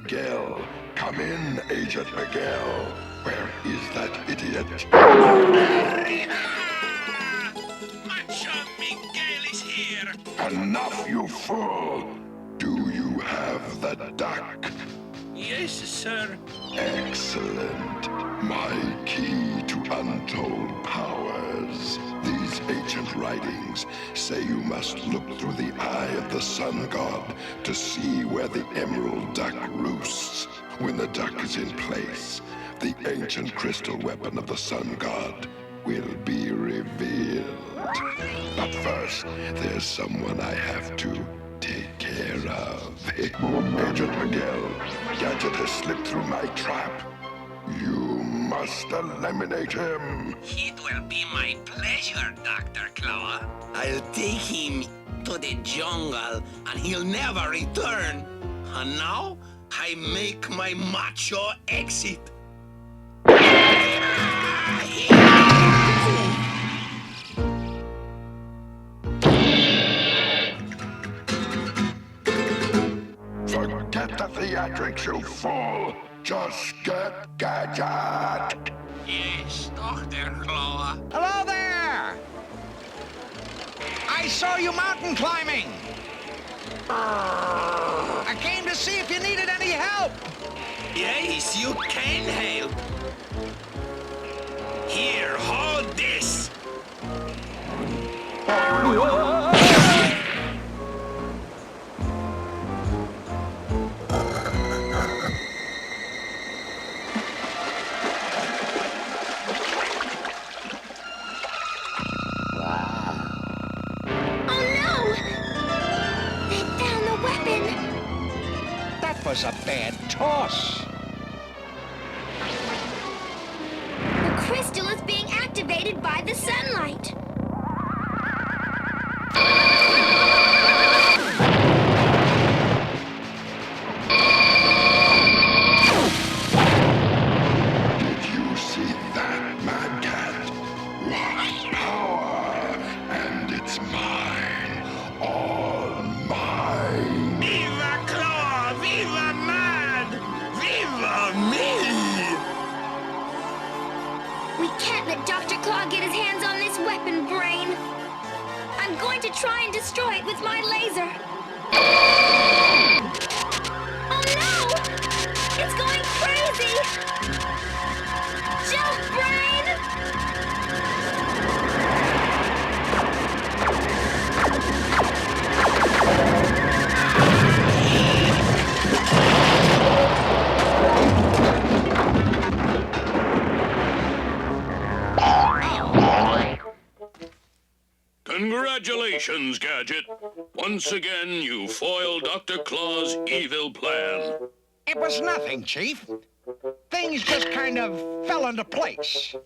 Miguel. Come in, Agent Miguel. Where is that idiot? Macho Miguel is here. Enough, you fool! Do you have the duck? Yes, sir. Excellent. My key to untold powers. These ancient writings say you must look through the eye of the sun god to see where the emerald duck roosts. When the duck is in place, the ancient crystal weapon of the sun god will be revealed. But first, there's someone I have to take care of. Agent Miguel, Gadget has slipped through my trap. You must eliminate him. It will be my pleasure, Dr. Claw. I'll take him to the jungle and he'll never return. And now, I make my macho exit. Forget the theatrics, you fool! Just get Gadget! Yes, Dr. Claw. Hello there! I saw you mountain climbing. I came to see if you needed any help. Yes, you can help. Here, hold this. That was a bad toss. The crystal is being activated by the sunlight. Did you see that, Mad Cat? What power! And it's mine. All mine. Viva Claw! Viva Mad! Viva me! We can't let Dr. Claw get his hands on this weapon, Brain. I'm going to try and destroy it with my laser. Oh no! It's going crazy! Jump, Brain! Congratulations, Gadget. Once again, you foiled Dr. Claw's evil plan. It was nothing, Chief. Things just kind of fell into place.